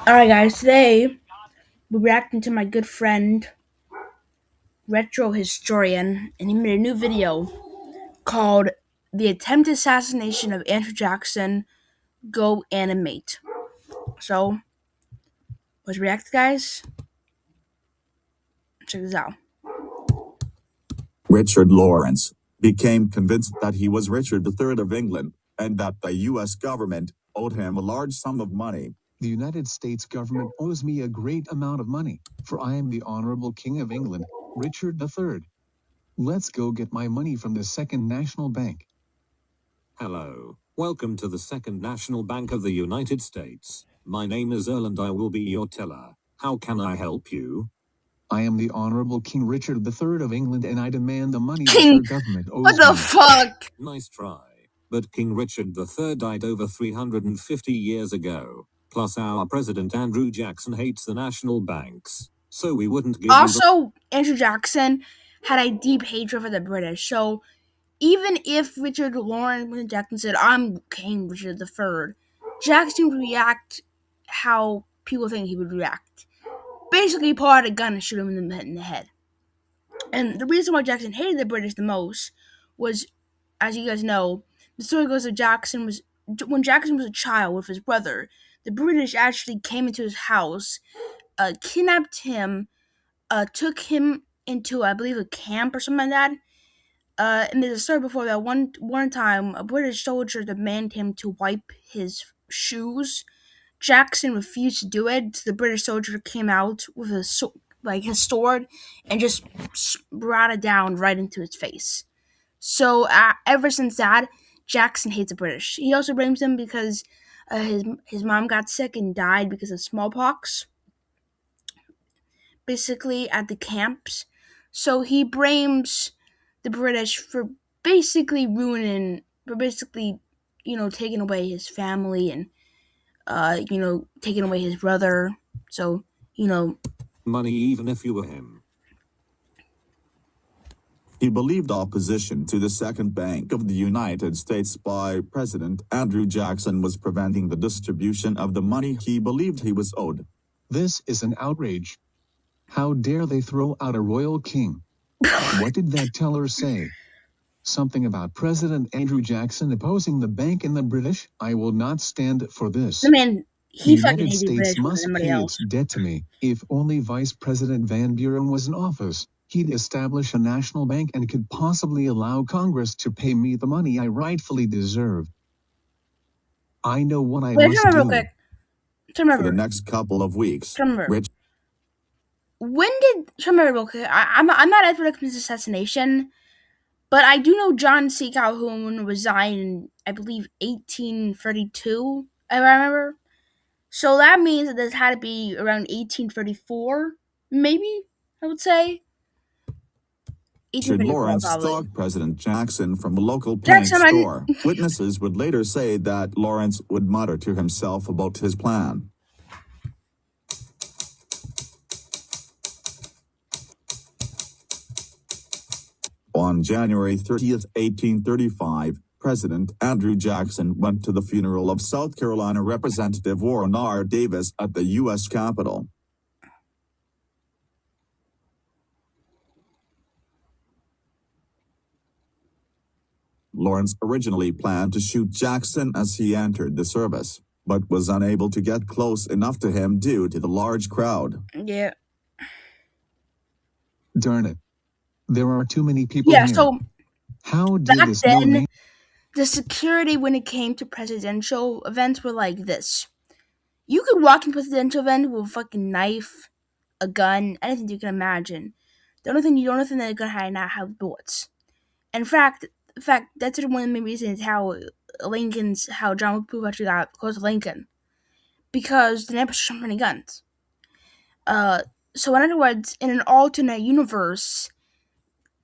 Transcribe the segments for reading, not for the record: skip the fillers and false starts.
Alright, guys, today we're reacting to my good friend, Retro Historian, and he made a new video called The Attempted Assassination of Andrew Jackson. Go animate. So, let's react, guys. Check this out. Richard Lawrence became convinced that he was Richard III of England and that the U.S. government owed him a large sum of money. The United States government owes me a great amount of money, for I am the Honorable King of England, Richard III. Let's go get my money from the Second National Bank. Hello, welcome to the Second National Bank of the United States. My name is Earl and I will be your teller. How can I help you? I am the Honorable King Richard III of England and I demand the money that King, your government what owes the me. fuck? Nice try. But King Richard III died over 350 years ago. Plus our President Andrew Jackson hates the national banks. So we wouldn't give you the— Also, Andrew Jackson had a deep hatred for the British, so even if Richard Lawrence Jackson said, I'm King Richard III, Jackson would react how people think he would react. Basically, pull out a gun and shoot him in the head. And the reason why Jackson hated the British the most was, as you guys know, the story goes that when Jackson was a child with his brother, the British actually came into his house, kidnapped him, took him into, I believe, a camp or something like that. And there's a story before that one time a British soldier demanded him to wipe his shoes. Jackson refused to do it, so the British soldier came out with his sword and just brought it down right into his face. So ever since that, Jackson hates the British. He also blames them because his mom got sick and died because of smallpox, basically at the camps. So he blames the British for basically taking away his family and taking away his brother. So, money even if you were him. He believed opposition to the Second Bank of the United States by President Andrew Jackson was preventing the distribution of the money he believed he was owed. This is an outrage. How dare they throw out a royal king? What did that teller say? Something about President Andrew Jackson opposing the bank and the British? I will not stand for this. the man, The he fucking United hated the States British more than must anybody pay else. its debt to me. If only Vice President Van Buren was in office, he'd establish a national bank and could possibly allow Congress to pay me the money I rightfully deserve. I know what I Wait, must remember real do. quick. For the Remember, next couple of weeks, remember. When did remember real quick? I'm not advocating this assassination, but I do know John C. Calhoun resigned in, I believe, 1832. I remember. So that means that this had to be around 1834, maybe. I would say Richard 1834 Lawrence probably. stalked President Jackson from a local paint Jackson, store. Witnesses would later say that Lawrence would mutter to himself about his plan. On January 30th, 1835, President Andrew Jackson went to the funeral of South Carolina Representative Warren R. Davis at the U.S. Capitol. Lawrence originally planned to shoot Jackson as he entered the service, but was unable to get close enough to him due to the large crowd. Yeah. Darn it. There are too many people Yeah, here. so How did back this then, the security when it came to presidential events were like this. You could walk in a presidential event with a fucking knife, a gun, anything you can imagine. The only thing they're gonna not have bullets. In fact, that's one of the main reasons how John Wick actually got close to Lincoln, because the never shot many guns. So in other words, in an alternate universe,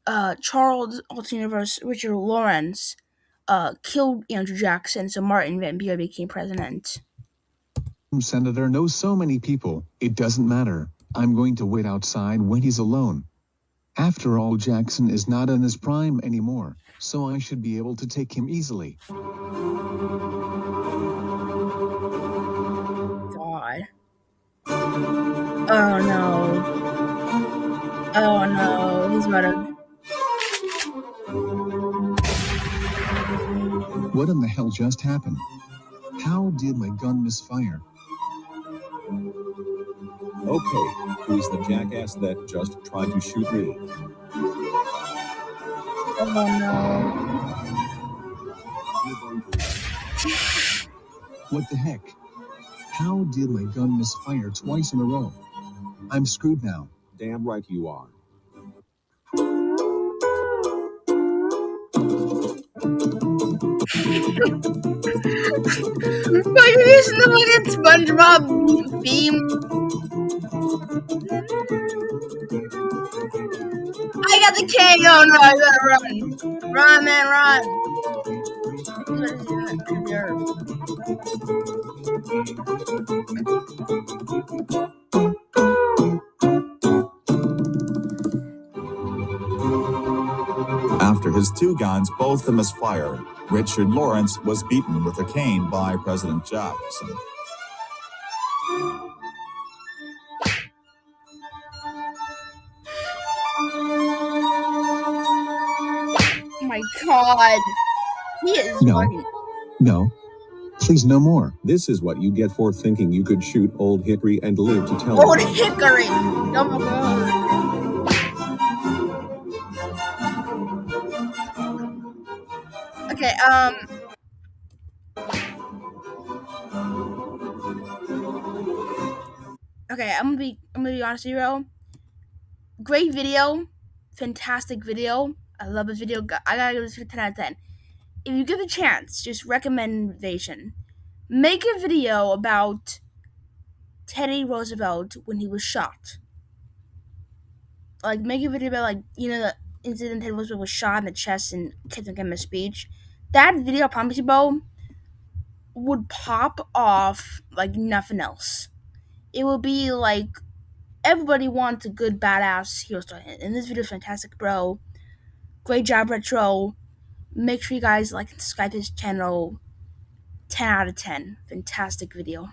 Richard Lawrence, killed Andrew Jackson, so Martin Van Buren became president. Senator knows so many people, it doesn't matter. I'm going to wait outside when he's alone. After all, Jackson is not in his prime anymore, so I should be able to take him easily. God. Oh no. Oh no. He's about to. What in the hell just happened? How did my gun misfire? Okay, who's the jackass that just tried to shoot me? Oh no. What the heck? How did my gun misfire twice in a row? I'm screwed now. Damn right you are. Are you using the fucking SpongeBob theme? I got the K. Oh no, I gotta run. Run, man, run. After his two guns both misfired, Richard Lawrence was beaten with a cane by President Jackson. Oh my god. He is No. fucking. No. Please, no more. This is what you get for thinking you could shoot Old Hickory and live to tell Old it. Hickory. Oh my god. Okay, okay, I'm gonna be honest with you, bro. Great video, fantastic video. I love this video. I gotta give this a 10 out of 10. If you get the chance, just recommendation. Make a video about Teddy Roosevelt when he was shot. Like, make a video about, like, the incident Teddy Roosevelt was shot in the chest and Kennedy gave him a speech. That video, I promise you, bro, would pop off like nothing else. It would be like everybody wants a good badass hero story, and this video is fantastic, bro. Great job, Retro. Make sure you guys like and subscribe to this channel. 10 out of 10. Fantastic video.